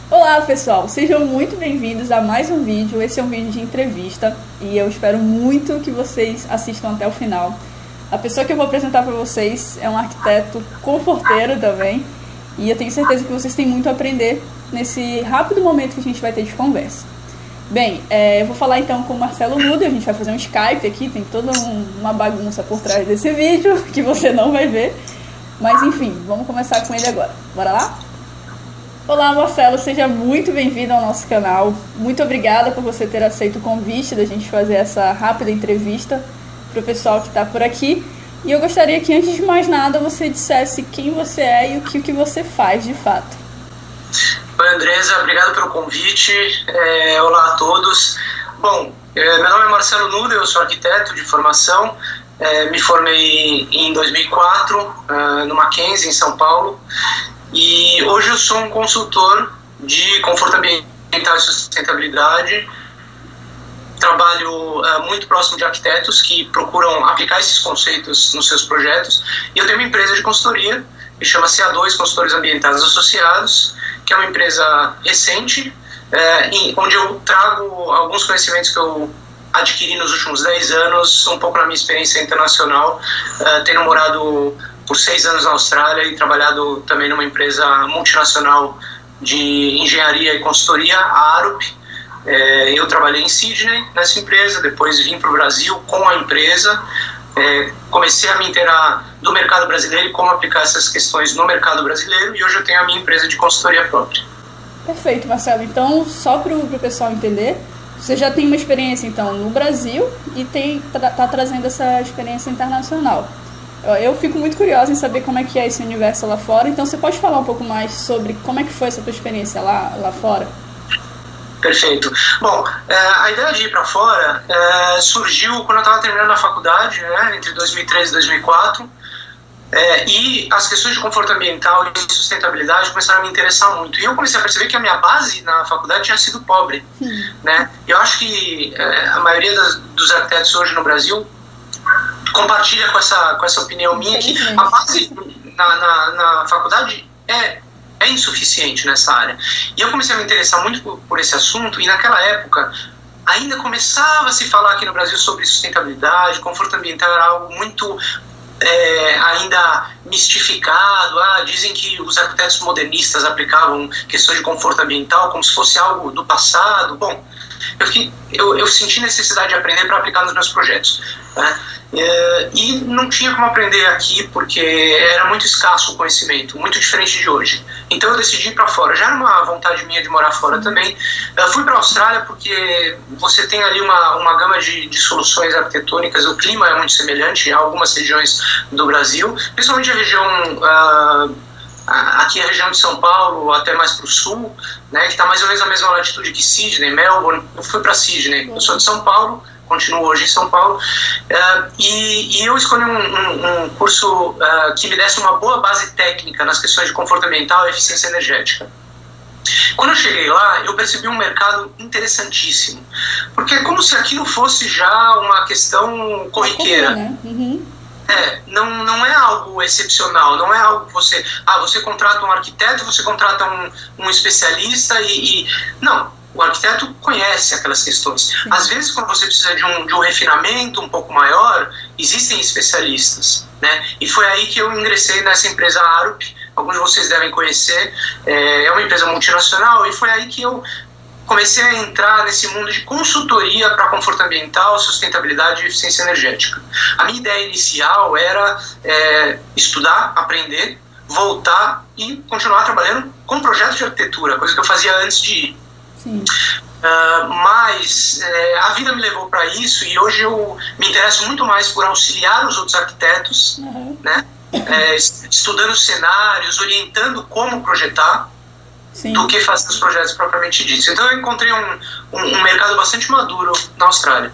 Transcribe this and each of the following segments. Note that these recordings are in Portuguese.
Olá pessoal, sejam muito bem-vindos a mais um vídeo. Esse é um vídeo de entrevista e eu espero muito que vocês assistam até o final. A pessoa que eu vou apresentar para vocês é um arquiteto conforteiro também e eu tenho certeza que vocês têm muito a aprender nesse rápido momento que a gente vai ter de conversa. Bem, eu vou falar então com o Marcelo Nudo, a gente vai fazer um Skype aqui, tem toda uma bagunça por trás desse vídeo que você não vai ver, mas enfim, vamos começar com ele agora. Bora lá? Olá Marcelo, seja muito bem-vindo ao nosso canal. Muito obrigada por você ter aceito o convite da gente fazer essa rápida entrevista para o pessoal que está por aqui. E eu gostaria que, antes de mais nada, você dissesse quem você é e o que você faz de fato. Oi Andresa, obrigado pelo convite. Olá a todos. Bom, meu nome é Marcelo Nudo, eu sou arquiteto de formação. Me formei em 2004 no Mackenzie, em São Paulo. E hoje eu sou um consultor de conforto ambiental e sustentabilidade. Trabalho muito próximo de arquitetos que procuram aplicar esses conceitos nos seus projetos. E eu tenho uma empresa de consultoria que chama CA2 Consultores Ambientais Associados, que é uma empresa recente, onde eu trago alguns conhecimentos que eu adquiri nos últimos 10 anos, um pouco na minha experiência internacional, tendo morado por 6 anos na Austrália e trabalhado também numa empresa multinacional de engenharia e consultoria, a Arup. Eu trabalhei em Sydney nessa empresa, depois vim para o Brasil com a empresa, comecei a me inteirar do mercado brasileiro e como aplicar essas questões no mercado brasileiro, e hoje eu tenho a minha empresa de consultoria própria. Perfeito, Marcelo. Então, só para o pessoal entender, você já tem uma experiência então no Brasil e está trazendo essa experiência internacional. Eu fico muito curiosa em saber como é que é esse universo lá fora, então você pode falar um pouco mais sobre como é que foi essa tua experiência lá fora? Perfeito. Bom, a ideia de ir para fora surgiu quando eu estava terminando a faculdade, né, entre 2003 e 2004, e as questões de conforto ambiental e sustentabilidade começaram a me interessar muito. E eu comecei a perceber que a minha base na faculdade tinha sido pobre. Né? Eu acho que a maioria dos arquitetos hoje no Brasil compartilha com essa opinião minha, que a base na faculdade é insuficiente nessa área. E eu comecei a me interessar muito por esse assunto, e naquela época ainda começava a se falar aqui no Brasil sobre sustentabilidade, conforto ambiental era algo muito ainda mistificado. Dizem que os arquitetos modernistas aplicavam questões de conforto ambiental como se fosse algo do passado. Bom, eu senti necessidade de aprender para aplicar nos meus projetos, né? E não tinha como aprender aqui porque era muito escasso o conhecimento, muito diferente de hoje. Então eu decidi ir para fora. Já era uma vontade minha de morar fora também. Fui para a Austrália porque você tem ali uma gama de soluções arquitetônicas. O clima é muito semelhante a algumas regiões do Brasil, principalmente a região aqui a região de São Paulo, até mais para o sul, né, que está mais ou menos na mesma latitude que Sydney, Melbourne. Eu fui para Sydney, eu sou de São Paulo, continuo hoje em São Paulo, e eu escolhi um curso que me desse uma boa base técnica nas questões de conforto ambiental e eficiência energética. Quando eu cheguei lá, eu percebi um mercado interessantíssimo, porque é como se aquilo fosse já uma questão corriqueira. Não é algo excepcional, não é algo que você contrata um arquiteto, você contrata um especialista não, o arquiteto conhece aquelas questões. Sim. Às vezes, quando você precisa de um refinamento um pouco maior, existem especialistas, né? E foi aí que eu ingressei nessa empresa Arup, alguns de vocês devem conhecer, é uma empresa multinacional, e foi aí que eu comecei a entrar nesse mundo de consultoria para conforto ambiental, sustentabilidade e eficiência energética. A minha ideia inicial era estudar, aprender, voltar e continuar trabalhando com projetos de arquitetura, coisa que eu fazia antes de ir. Mas a vida me levou para isso, e hoje eu me interesso muito mais por auxiliar os outros arquitetos, né? Estudando cenários, orientando como projetar, sim, do que fazer os projetos propriamente ditos. Então eu encontrei um mercado bastante maduro na Austrália.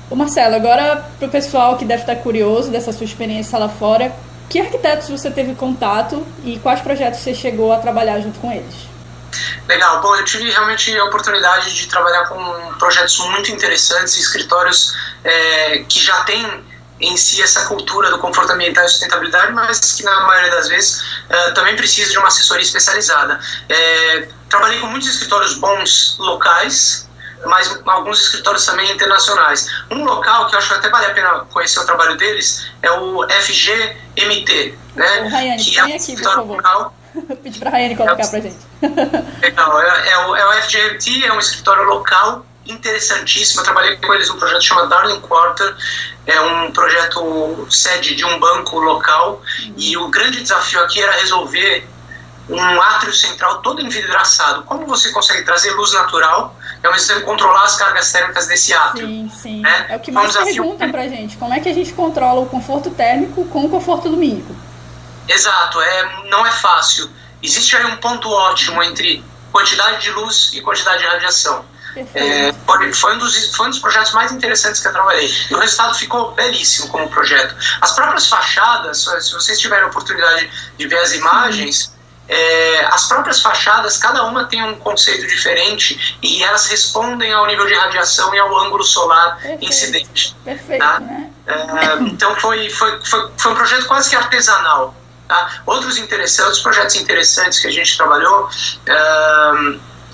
Ô Marcelo, agora para o pessoal que deve estar curioso dessa sua experiência lá fora, que arquitetos você teve contato e quais projetos você chegou a trabalhar junto com eles? Legal, bom, eu tive realmente a oportunidade de trabalhar com projetos muito interessantes, escritórios que já têm em si essa cultura do conforto ambiental e sustentabilidade, mas que na maioria das vezes também precisa de uma assessoria especializada. Trabalhei com muitos escritórios bons locais, mas alguns escritórios também internacionais. Um local que eu acho que até vale a pena conhecer o trabalho deles é o FGMT, né? O Rayane, que é um aqui, escritório local. Pedi para a Rayane colocar para a gente. Legal, é o FGMT, é um escritório local interessantíssimo. Eu trabalhei com eles num projeto que chama Darling Quarter, é um projeto sede de um banco local, e o grande desafio aqui era resolver um átrio central todo envidraçado. Como você consegue trazer luz natural e ao mesmo tempo controlar as cargas térmicas desse átrio? Sim. Né? É o que mais perguntam pra gente. Como é que a gente controla o conforto térmico com o conforto lumínico? Exato, não é fácil. Existe aí um ponto ótimo entre quantidade de luz e quantidade de radiação. Foi um dos projetos mais interessantes que eu trabalhei. E o resultado ficou belíssimo como projeto. As próprias fachadas, se vocês tiverem a oportunidade de ver as imagens, as próprias fachadas, cada uma tem um conceito diferente e elas respondem ao nível de radiação e ao ângulo solar incidente. Perfeito, tá? né? Então foi um projeto quase que artesanal. Tá? Outros projetos interessantes que a gente trabalhou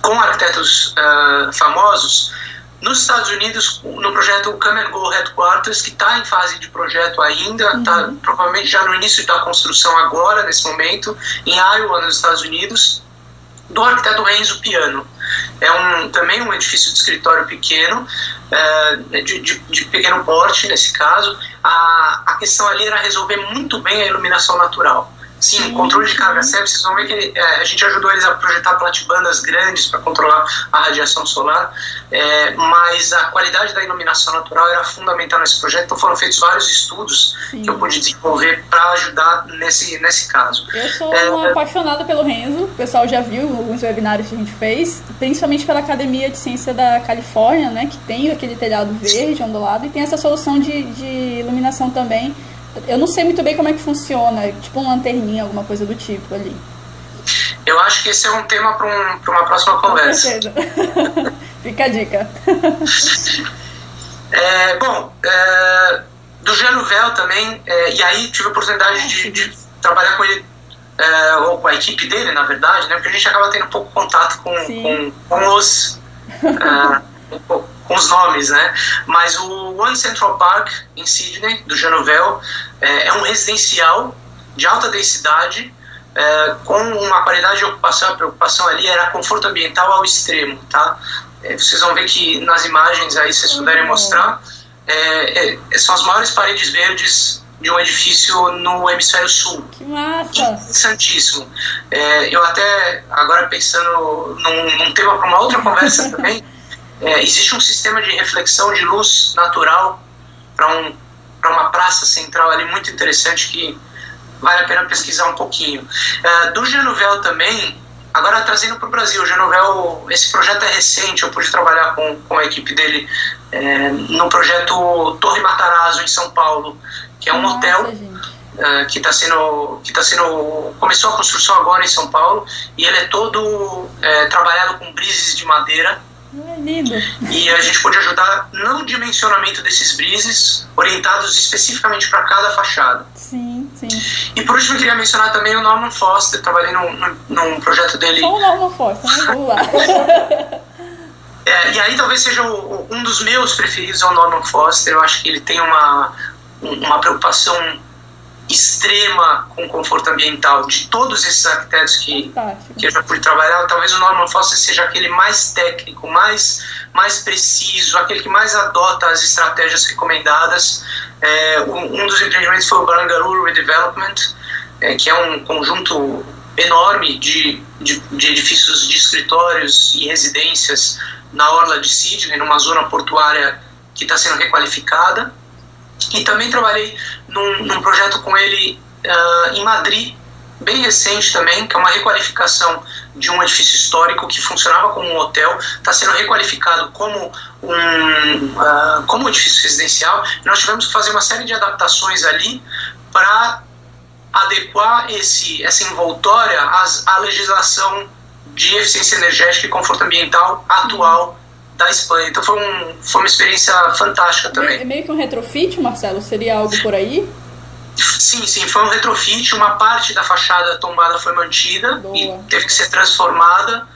com arquitetos famosos, nos Estados Unidos, no projeto Come and Go Headquarters, que está em fase de projeto ainda, está provavelmente já no início da construção agora, nesse momento, em Iowa, nos Estados Unidos, do arquiteto Renzo Piano. Também um edifício de escritório pequeno, de pequeno porte, nesse caso. A questão ali era resolver muito bem a iluminação natural. Sim, o controle de carga séptica, vocês vão ver que a gente ajudou eles a projetar platibandas grandes para controlar a radiação solar, mas a qualidade da iluminação natural era fundamental nesse projeto, então foram feitos vários estudos que eu pude desenvolver para ajudar nesse caso. Eu sou uma apaixonada pelo Renzo, o pessoal já viu alguns webinários que a gente fez, principalmente pela Academia de Ciência da Califórnia, né, que tem aquele telhado verde, ondulado, e tem essa solução de iluminação também. Eu não sei muito bem como é que funciona, tipo uma lanterninha, alguma coisa do tipo ali. Eu acho que esse é um tema para uma próxima conversa. Com certeza. Fica a dica. Do Jean Nouvel também, e aí tive a oportunidade de trabalhar com ele, ou com a equipe dele, na verdade, né, porque a gente acaba tendo pouco contato com os nomes, né? Mas o One Central Park, em Sydney, do Jean Nouvel, é um residencial de alta densidade, com uma qualidade de ocupação. A preocupação ali era conforto ambiental ao extremo, tá? Vocês vão ver que nas imagens aí, se vocês puderem mostrar, são as maiores paredes verdes de um edifício no hemisfério sul. Que massa! Interessantíssimo. Eu até, agora pensando num tema para uma outra conversa também, existe um sistema de reflexão de luz natural para uma praça central ali muito interessante que vale a pena pesquisar um pouquinho. Do Jean Nouvel também, agora trazendo para o Brasil, o Jean Nouvel, esse projeto é recente, eu pude trabalhar com a equipe dele no projeto Torre Matarazzo, em São Paulo, que é um hotel que começou a construção agora em São Paulo, e ele é todo trabalhado com brises de madeira. Lindo. E a gente pode ajudar no dimensionamento desses brises, orientados especificamente para cada fachada. Sim. E por último eu queria mencionar também o Norman Foster. Trabalhei num projeto dele. Só o Norman Foster, né? Vamos lá. E aí talvez seja um dos meus preferidos, é o Norman Foster. Eu acho que ele tem uma preocupação extrema com o conforto ambiental. De todos esses arquitetos que eu já pude trabalhar, talvez o Norman Foster seja aquele mais técnico, mais preciso, aquele que mais adota as estratégias recomendadas. Um dos empreendimentos foi o Barangaroo Redevelopment, que é um conjunto enorme de edifícios de escritórios e residências na orla de Sydney, numa zona portuária que está sendo requalificada. E também trabalhei num projeto com ele em Madrid, bem recente também, que é uma requalificação de um edifício histórico que funcionava como um hotel, está sendo requalificado como um edifício residencial. Nós tivemos que fazer uma série de adaptações ali para adequar essa envoltória à legislação de eficiência energética e conforto ambiental atual da Espanha. Então foi uma experiência fantástica também. É meio que um retrofit, Marcelo? Seria algo por aí? Sim, foi um retrofit. Uma parte da fachada tombada foi mantida. Boa. E teve que ser transformada.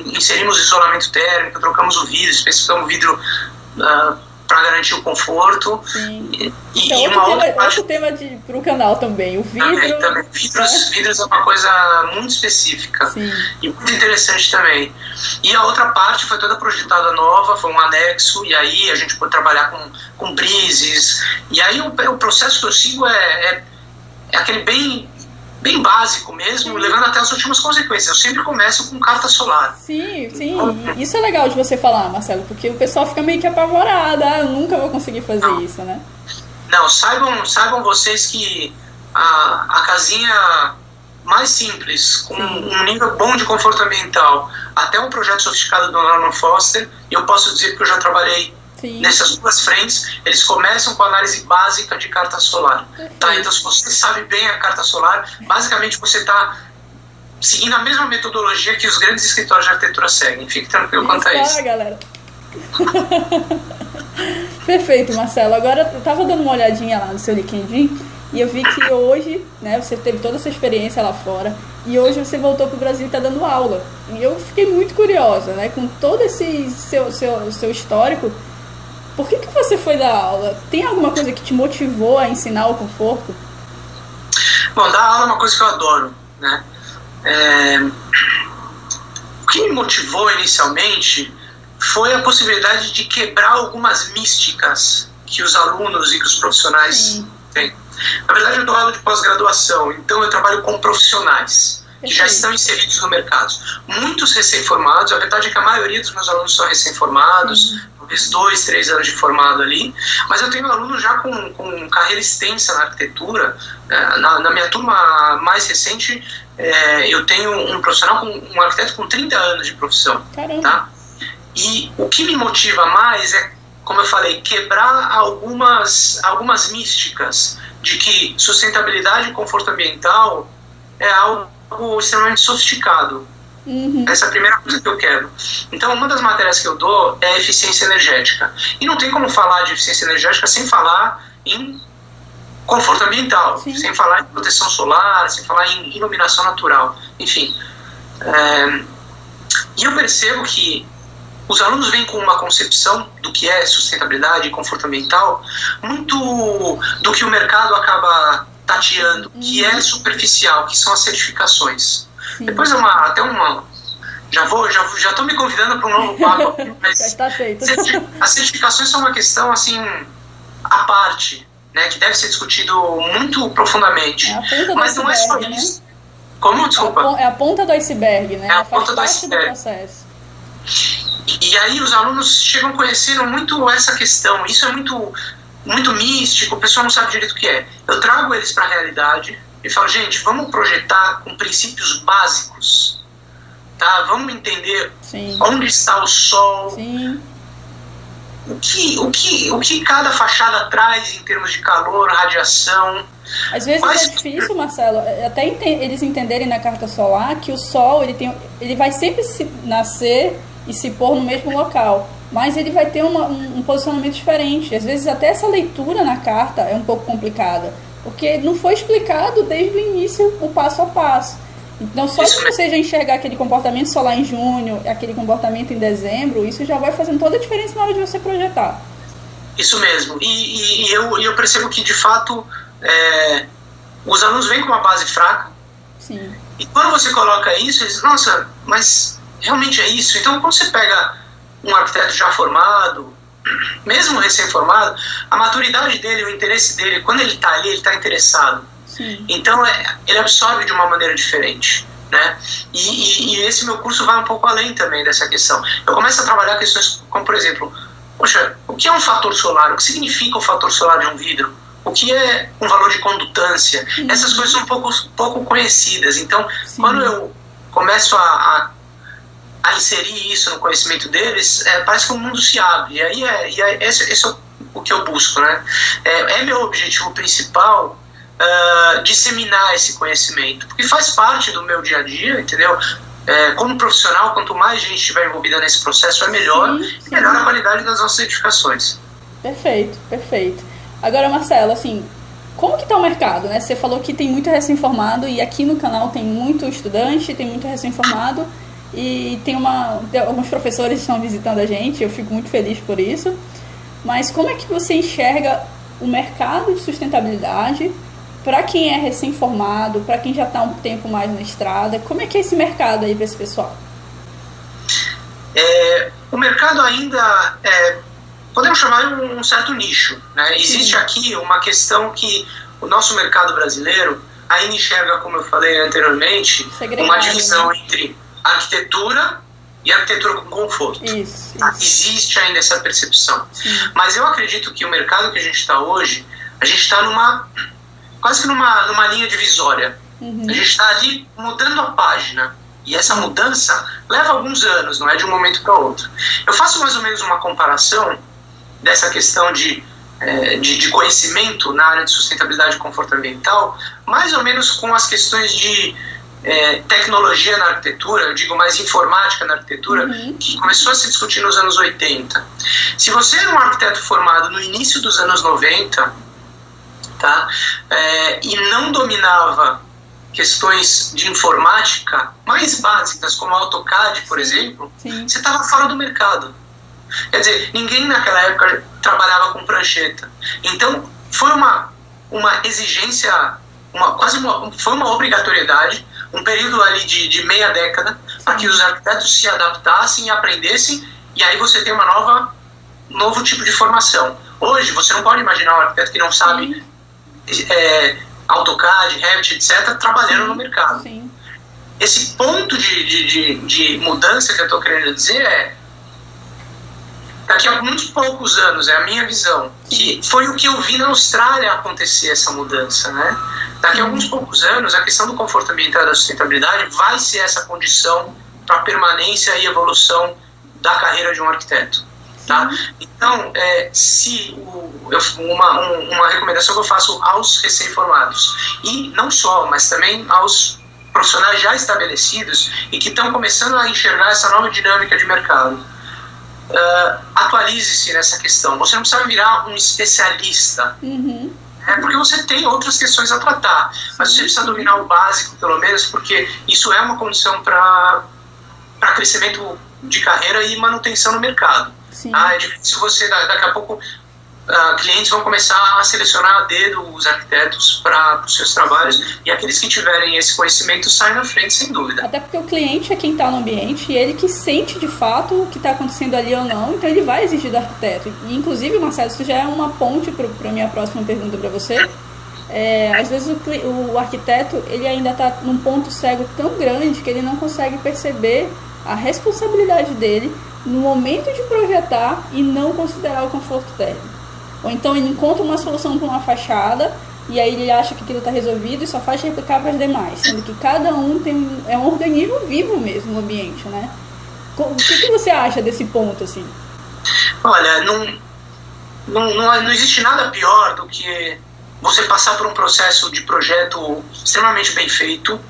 Inserimos isolamento térmico, trocamos o vidro, especificamos o vidro para garantir o conforto. Sim. E outro tema para o canal também, o vidro. Também. Vidros é uma coisa muito específica. Sim. E muito interessante também. E a outra parte foi toda projetada nova, foi um anexo, e aí a gente pôde trabalhar com brises. E aí o processo que eu sigo é aquele bem básico mesmo, levando até as últimas consequências. Eu sempre começo com carta solar. Sim. Isso é legal de você falar, Marcelo, porque o pessoal fica meio que apavorado. Eu nunca vou conseguir fazer isso, né? Não, saibam vocês que a casinha mais simples, com um nível bom de conforto ambiental, até um projeto sofisticado do Norman Foster, eu posso dizer que eu já trabalhei nessas duas frentes, eles começam com a análise básica de carta solar. Tá? Então, se você sabe bem a carta solar, basicamente você está seguindo a mesma metodologia que os grandes escritórios de arquitetura seguem. Fique tranquilo quanto a isso. Galera. Perfeito, Marcelo. Agora, eu estava dando uma olhadinha lá no seu LinkedIn e eu vi que hoje, né, você teve toda essa experiência lá fora e hoje você voltou para o Brasil e está dando aula. E eu fiquei muito curiosa, né, com todo esse seu histórico. Por que você foi dar aula? Tem alguma coisa que te motivou a ensinar o conforto? Bom, dar aula é uma coisa que eu adoro, né? O que me motivou inicialmente foi a possibilidade de quebrar algumas místicas que os alunos e que os profissionais têm. Na verdade, eu dou aula de pós-graduação, então eu trabalho com profissionais que já estão inseridos no mercado. Muitos recém-formados, a verdade é que a maioria dos meus alunos são recém-formados, talvez 2, 3 anos de formado ali, mas eu tenho alunos já com carreira extensa na arquitetura. Na minha turma mais recente, eu tenho um profissional, um arquiteto com 30 anos de profissão. Caramba. Tá? E o que me motiva mais é, como eu falei, quebrar algumas místicas de que sustentabilidade e conforto ambiental é algo extremamente sofisticado. Essa é a primeira coisa que eu quero. Então, uma das matérias que eu dou é eficiência energética. E não tem como falar de eficiência energética sem falar em conforto ambiental, sem falar em proteção solar, sem falar em iluminação natural, enfim. E eu percebo que os alunos vêm com uma concepção do que é sustentabilidade e conforto ambiental muito do que o mercado acaba tateando, que é superficial, que são as certificações. Depois já estou me convidando para um novo papo, mas as certificações são uma questão assim à parte, né, que deve ser discutido muito profundamente. Mas não é só isso. Como? Desculpa. É a ponta do iceberg, né? É a ponta do iceberg. Do processo. E aí os alunos chegam conhecendo muito essa questão. Isso é muito místico, o pessoal não sabe direito o que é. Eu trago eles para a realidade e falo, gente, vamos projetar com princípios básicos, tá? Vamos entender onde está o sol, o que cada fachada traz em termos de calor, radiação. Às vezes é difícil, Marcelo, até eles entenderem na carta solar que o sol ele vai sempre nascer e se pôr no mesmo local, mas ele vai ter um posicionamento diferente. Às vezes até essa leitura na carta é um pouco complicada, porque não foi explicado desde o início o passo a passo. Então só de você já enxergar aquele comportamento solar em junho, aquele comportamento em dezembro, isso já vai fazendo toda a diferença na hora de você projetar. Isso mesmo, e eu percebo que de fato os alunos vêm com uma base fraca. Sim. E quando você coloca isso, eles dizem, nossa, mas realmente é isso? Então quando você pega um arquiteto já formado, mesmo recém-formado, a maturidade dele, o interesse dele, quando ele está ali, ele está interessado. Sim. Então ele absorve de uma maneira diferente, né? E esse meu curso vai um pouco além também dessa questão. Eu começo a trabalhar questões como, por exemplo, poxa, o que é um fator solar? O que significa o fator solar de um vidro? O que é um valor de condutância? Essas coisas são pouco conhecidas. Então, quando eu começo a inserir isso no conhecimento deles, parece que o mundo se abre. E aí esse é o que eu busco, né? É meu objetivo principal disseminar esse conhecimento, porque faz parte do meu dia a dia, entendeu? como profissional, quanto mais gente estiver envolvida nesse processo, é melhor, e melhor a qualidade das nossas edificações. Perfeito, perfeito. Agora, Marcelo, assim, como que está o mercado, né? Você falou que tem muito recém-formado, e aqui no canal tem muito estudante, tem muito recém-formado, e alguns professores estão visitando a gente, eu fico muito feliz por isso. Mas como é que você enxerga o mercado de sustentabilidade para quem é recém-formado, para quem já está um tempo mais na estrada? Como é que é esse mercado aí para esse pessoal? O mercado ainda podemos chamar de um certo nicho, né? Existe aqui uma questão que o nosso mercado brasileiro ainda enxerga, como eu falei anteriormente, uma divisão entre arquitetura e arquitetura com conforto. Isso. Existe ainda essa percepção. Sim. Mas eu acredito que o mercado que a gente está hoje, a gente está quase que numa linha divisória. A gente está ali mudando a página. E essa mudança leva alguns anos, não é de um momento para outro. Eu faço mais ou menos uma comparação dessa questão de conhecimento na área de sustentabilidade e conforto ambiental, mais ou menos com as questões de tecnologia na arquitetura, eu digo mais informática na arquitetura, que começou a se discutir nos anos 80. Se você era um arquiteto formado no início dos anos 90, tá, e não dominava questões de informática mais básicas, como AutoCAD, por exemplo, você estava fora do mercado. Quer dizer, ninguém naquela época trabalhava com prancheta. Então, foi uma exigência, foi uma obrigatoriedade, um período ali de meia década, para que os arquitetos se adaptassem e aprendessem, e aí você tem novo tipo de formação. Hoje, você não pode imaginar um arquiteto que não sabe AutoCAD, Revit, etc., trabalhando no mercado. Sim. Esse ponto de mudança que eu estou querendo dizer daqui a muitos poucos anos, é a minha visão, que foi o que eu vi na Austrália acontecer, essa mudança, né? Daqui a alguns poucos anos, a questão do conforto ambiental e da sustentabilidade vai ser essa condição para a permanência e evolução da carreira de um arquiteto. Tá? Então, uma recomendação que eu faço aos recém-formados, e não só, mas também aos profissionais já estabelecidos e que estão começando a enxergar essa nova dinâmica de mercado. Atualize-se nessa questão. Você não precisa virar um especialista, porque você tem outras questões a tratar, mas você precisa dominar o básico, pelo menos, porque isso é uma condição para crescimento de carreira e manutenção no mercado. É difícil você, daqui a pouco, clientes vão começar a selecionar a dedo os arquitetos para os seus trabalhos, e aqueles que tiverem esse conhecimento saem na frente, sem dúvida. Até porque o cliente é quem está no ambiente e ele que sente de fato o que está acontecendo ali ou não, então ele vai exigir do arquiteto. E, inclusive, Marcelo, isso já é uma ponte para a minha próxima pergunta para você. Às vezes o arquiteto ele ainda está num ponto cego tão grande que ele não consegue perceber a responsabilidade dele no momento de projetar e não considerar o conforto térmico. Ou então ele encontra uma solução para uma fachada e aí ele acha que aquilo está resolvido e só faz replicar para as demais, sendo que cada um é um organismo vivo mesmo no ambiente, né? O que você acha desse ponto, assim? Olha, não existe nada pior do que você passar por um processo de projeto extremamente bem feito,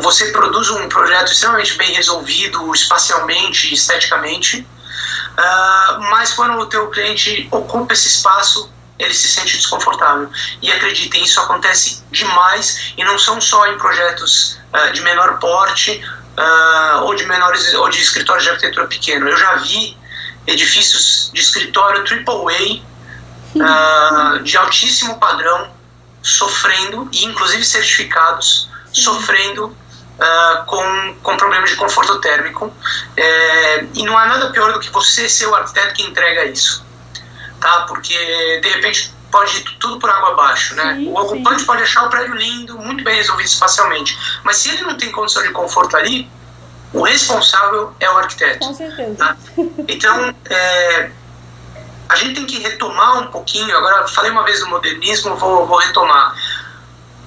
você produz um projeto extremamente bem resolvido espacialmente, esteticamente, mas quando o teu cliente ocupa esse espaço, ele se sente desconfortável. E acreditem, isso acontece demais, e não são só em projetos de menor porte ou de escritórios de arquitetura pequeno. Eu já vi edifícios de escritório AAA, de altíssimo padrão, sofrendo, e inclusive certificados, sofrendo com problemas de conforto térmico, e não há nada pior do que você ser o arquiteto que entrega isso, tá? Porque de repente pode ir tudo por água abaixo, né? O ocupante pode achar o prédio lindo, muito bem resolvido espacialmente, mas se ele não tem condição de conforto ali, o responsável é o arquiteto. Com certeza. Tá? Então, a gente tem que retomar um pouquinho. Agora, falei uma vez do modernismo, vou retomar.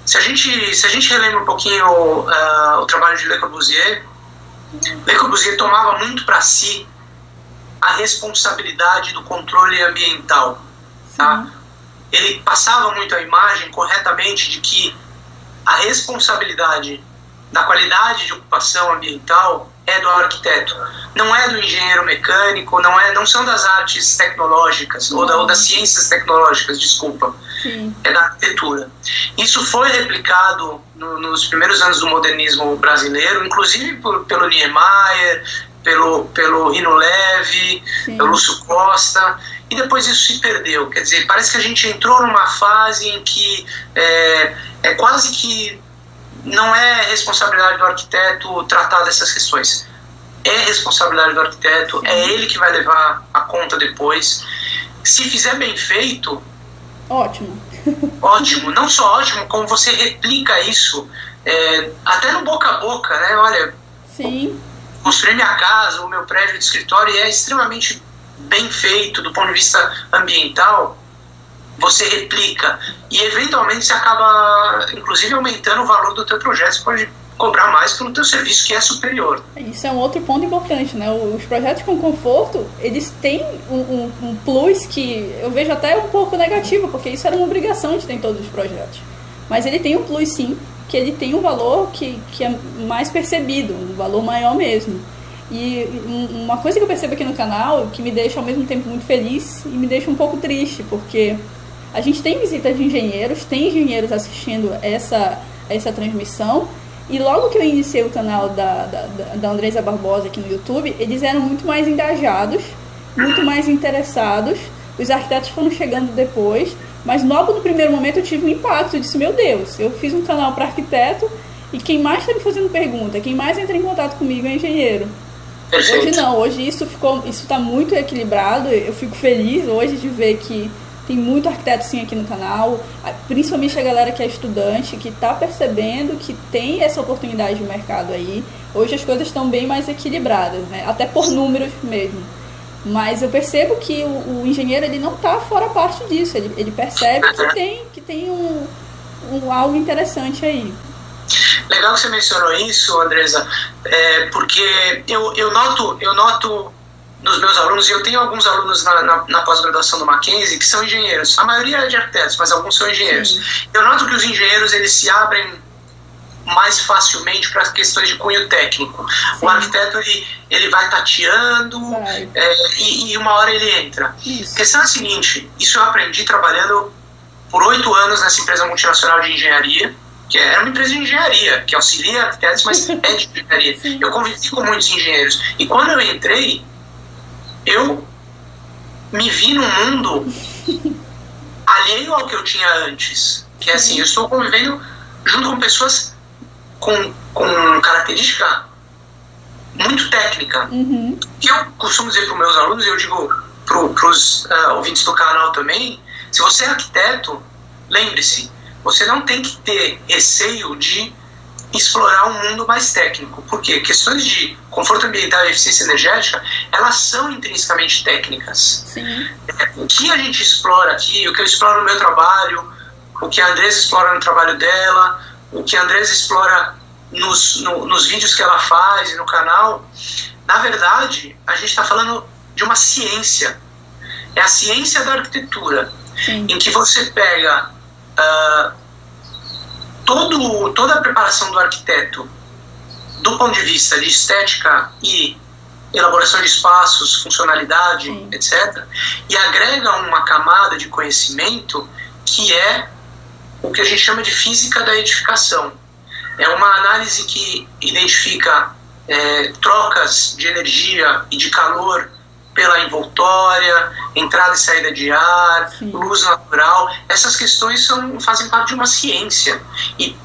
Se a gente relembra um pouquinho o trabalho de Le Corbusier tomava muito para si a responsabilidade do controle ambiental. Tá? Ele passava muito a imagem corretamente de que a responsabilidade da qualidade de ocupação ambiental é do arquiteto, não é do engenheiro mecânico, não são das artes tecnológicas, ou das ciências tecnológicas, desculpa. Sim. É da arquitetura. Isso foi replicado nos primeiros anos do modernismo brasileiro, inclusive pelo Niemeyer, pelo Rino Levi, pelo Lúcio Costa, e depois isso se perdeu. Quer dizer, parece que a gente entrou numa fase em que é quase que não é responsabilidade do arquiteto tratar dessas questões. É responsabilidade do arquiteto, é ele que vai levar a conta depois. Se fizer bem feito... Ótimo. Ótimo, não só ótimo, como você replica isso, até no boca a boca, né? Olha, sim, construí minha casa, o meu prédio de escritório, e é extremamente bem feito do ponto de vista ambiental. Você replica e eventualmente você acaba inclusive aumentando o valor do teu projeto. Você pode cobrar mais pelo teu serviço, que é superior. Isso é um outro ponto importante, né? Os projetos com conforto, eles têm um plus que eu vejo até um pouco negativo, porque isso era uma obrigação de ter em todos os projetos. Mas ele tem um plus, sim, que ele tem um valor que é mais percebido, um valor maior mesmo. E uma coisa que eu percebo aqui no canal, que me deixa ao mesmo tempo muito feliz e me deixa um pouco triste, porque a gente tem visitas de engenheiros, tem engenheiros assistindo essa transmissão, e logo que eu iniciei o canal da Andresa Barbosa aqui no YouTube, eles eram muito mais engajados, muito mais interessados. Os arquitetos foram chegando depois, mas logo no primeiro momento eu tive um impacto. Eu disse, meu Deus, eu fiz um canal para arquiteto e quem mais está me fazendo pergunta, quem mais entra em contato comigo é engenheiro. Perfeito. Hoje não, hoje isso está muito equilibrado. Eu fico feliz hoje de ver que tem muito arquiteto sim aqui no canal, principalmente a galera que é estudante, que está percebendo que tem essa oportunidade de mercado aí. Hoje as coisas estão bem mais equilibradas, né? Até por números mesmo. Mas eu percebo que o engenheiro ele não está fora parte disso, ele percebe que tem algo interessante aí. Legal que você mencionou isso, Andresa, porque eu noto nos meus alunos, e eu tenho alguns alunos na pós-graduação do Mackenzie que são engenheiros, a maioria é de arquitetos, mas alguns são engenheiros. Sim. Eu noto que os engenheiros eles se abrem mais facilmente para questões de cunho técnico. Sim. O arquiteto ele vai tateando e uma hora ele entra. Isso. A questão é a seguinte, isso eu aprendi trabalhando por 8 anos nessa empresa multinacional de engenharia, que era uma empresa de engenharia, que auxilia arquitetos, mas é de engenharia. Sim. Eu convivi com muitos engenheiros. E quando eu entrei, eu me vi num mundo alheio ao que eu tinha antes. Que é assim, eu estou convivendo junto com pessoas com característica muito técnica. Uhum. Que eu costumo dizer para os meus alunos, e eu digo para os ouvintes do canal também, se você é arquiteto, lembre-se, você não tem que ter receio de explorar um mundo mais técnico. Por quê? Questões de conforto ambiental e eficiência energética, elas são intrinsecamente técnicas. Sim. O que a gente explora aqui, o que eu exploro no meu trabalho, o que a Andresa explora no trabalho dela, o que a Andresa explora nos vídeos que ela faz e no canal, na verdade, a gente está falando de uma ciência. É a ciência da arquitetura. Sim. Em que você pega toda a preparação do arquiteto do ponto de vista de estética e elaboração de espaços, funcionalidade, sim, etc., e agrega uma camada de conhecimento que é o que a gente chama de física da edificação. É uma análise que identifica trocas de energia e de calor pela envoltória, entrada e saída de ar, sim, luz natural. Essas questões fazem parte de uma ciência e,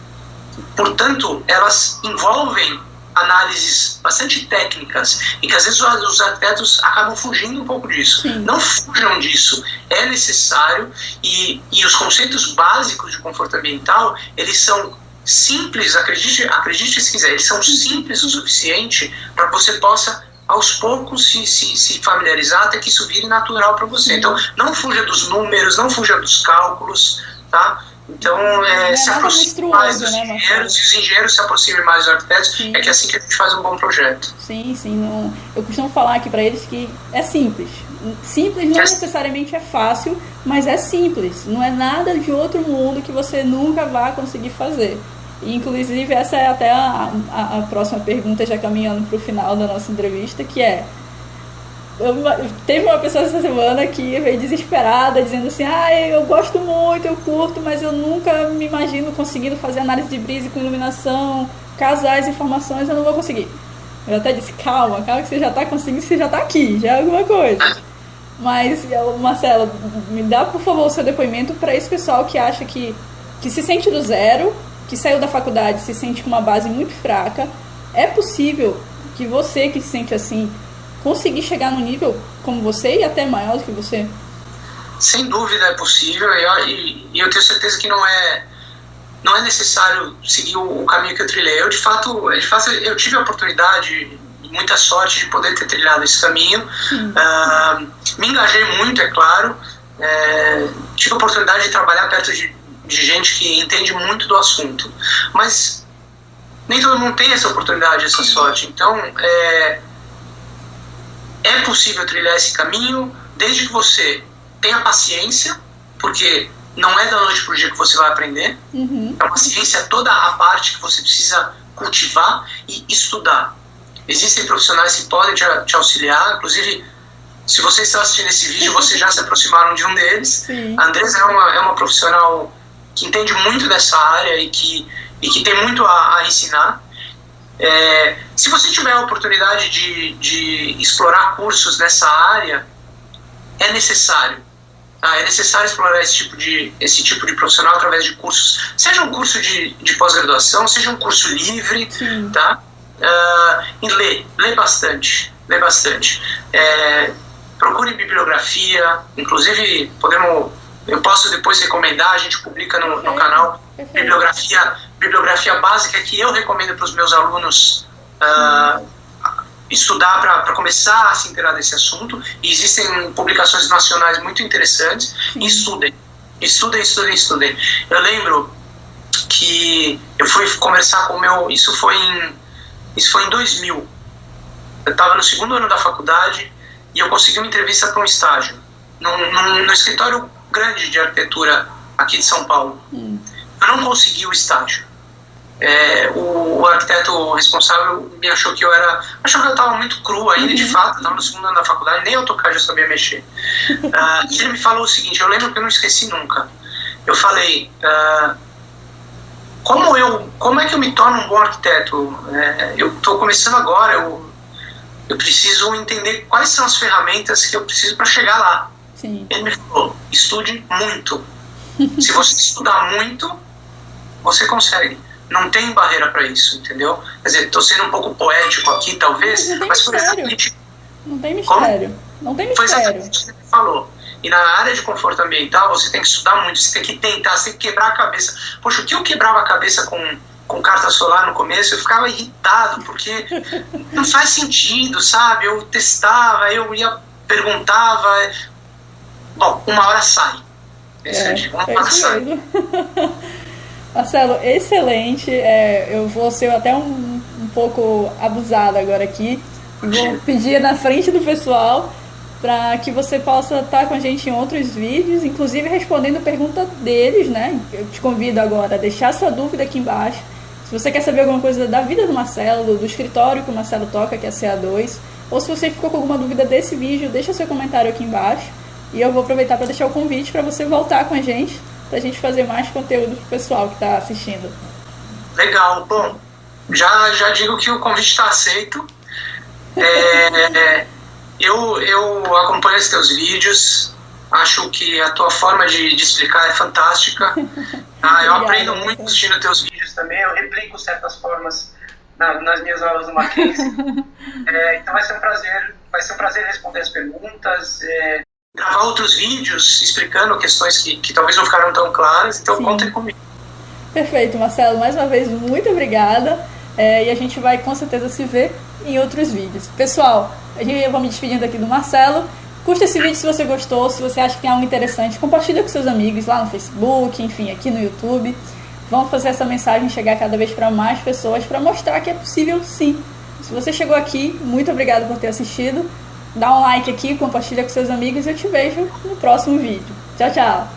portanto, elas envolvem análises bastante técnicas e que às vezes os arquitetos acabam fugindo um pouco disso. Sim. Não fujam disso, é necessário, e os conceitos básicos de conforto ambiental, eles são simples, acredite se quiser, eles são simples o suficiente para que você possa aos poucos se familiarizar até que isso vire natural para você. Sim. Então, não fuja dos números, não fuja dos cálculos, tá? Então, se aproxime mais dos engenheiros, e os engenheiros se aproximem mais dos arquitetos. Sim. É que é assim que a gente faz um bom projeto. Sim, sim. Não, eu costumo falar aqui para eles que é simples. Simples não necessariamente é fácil, mas é simples. Não é nada de outro mundo que você nunca vai conseguir fazer. E, inclusive, essa é até a próxima pergunta, já caminhando para o final da nossa entrevista, que é... Teve uma pessoa essa semana que veio desesperada, dizendo assim, eu gosto muito, eu curto, mas eu nunca me imagino conseguindo fazer análise de brise com iluminação, casar as informações, eu não vou conseguir. Eu até disse, calma que você já está conseguindo, você já está aqui, já é alguma coisa. Mas, Marcelo, me dá, por favor, o seu depoimento para esse pessoal que acha que se sente do zero, que saiu da faculdade, se sente com uma base muito fraca. É possível que você que se sente assim, conseguir chegar num nível como você e até maior do que você? Sem dúvida é possível, e eu tenho certeza que não é necessário seguir o caminho que eu trilhei. Eu, de fato, eu tive a oportunidade, muita sorte de poder ter trilhado esse caminho. Me engajei muito, é claro. Tive a oportunidade de trabalhar perto de gente que entende muito do assunto. Mas nem todo mundo tem essa oportunidade, essa sorte. Então, é possível trilhar esse caminho desde que você tenha paciência, porque não é da noite para o dia que você vai aprender. É uma ciência, toda a parte que você precisa cultivar e estudar. Existem profissionais que podem te auxiliar, inclusive, se você está assistindo esse vídeo, vocês já se aproximaram de um deles. Sim. A Andressa é uma profissional que entende muito dessa área e que tem muito a ensinar. Se você tiver a oportunidade de explorar cursos nessa área, é necessário. É necessário explorar esse tipo de profissional através de cursos, seja um curso de pós-graduação, seja um curso livre, tá? E lê bastante. Procure bibliografia, inclusive eu posso depois recomendar, a gente publica no canal bibliografia básica que eu recomendo para os meus alunos estudar para começar a se inteirar desse assunto. E existem publicações nacionais muito interessantes. E estudem. Eu lembro que eu fui conversar com o meu... Isso foi em 2000. Eu estava no segundo ano da faculdade e eu consegui uma entrevista para um estágio no escritório grande de arquitetura aqui de São Paulo. Eu não consegui o estágio. O arquiteto responsável me achou que eu estava muito cru ainda, de fato, estava no segundo ano da faculdade, nem AutoCAD eu sabia mexer. E ele me falou o seguinte, eu lembro que eu não esqueci nunca. Eu falei, como é que eu me torno um bom arquiteto? Eu estou começando agora, eu preciso entender quais são as ferramentas que eu preciso para chegar lá. Sim. Ele me falou, estude muito. Se você estudar muito, você consegue. Não tem barreira para isso, entendeu? Quer dizer, estou sendo um pouco poético aqui, talvez, mas por exatamente... Não tem mistério. Não tem mistério. Foi exatamente o que ele falou. E na área de conforto ambiental, você tem que estudar muito, você tem que tentar, você tem que quebrar a cabeça. Poxa, o que eu quebrava a cabeça com carta solar no começo, eu ficava irritado, porque não faz sentido, sabe? Eu testava, eu perguntava... Bom, uma hora sai. Uma hora sai. Marcelo, excelente. Eu vou ser até um pouco abusada agora aqui. Vou pedir na frente do pessoal para que você possa estar com a gente em outros vídeos, inclusive respondendo a pergunta deles, né? Eu te convido agora a deixar sua dúvida aqui embaixo. Se você quer saber alguma coisa da vida do Marcelo, do escritório que o Marcelo toca, que é a CA2, ou se você ficou com alguma dúvida desse vídeo, deixa seu comentário aqui embaixo. E eu vou aproveitar para deixar o convite para você voltar com a gente, para a gente fazer mais conteúdo pro pessoal que está assistindo. Legal. Bom, já digo que o convite está aceito. Eu acompanho os teus vídeos, acho que a tua forma de explicar é fantástica. Eu aprendo muito assistindo teus vídeos também, eu replico certas formas nas minhas aulas do Mackenzie. Então vai ser um prazer responder as perguntas, gravar outros vídeos explicando questões que talvez não ficaram tão claras, então contem comigo. Perfeito, Marcelo, mais uma vez, muito obrigada, e a gente vai com certeza se ver em outros vídeos. Pessoal, eu vou me despedindo aqui do Marcelo. Curta esse vídeo se você gostou, se você acha que tem algo interessante, compartilha com seus amigos lá no Facebook, enfim, aqui no YouTube. Vamos fazer essa mensagem chegar cada vez para mais pessoas, para mostrar que é possível sim. Se você chegou aqui, muito obrigado por ter assistido. Dá um like aqui, compartilha com seus amigos e eu te vejo no próximo vídeo. Tchau, tchau!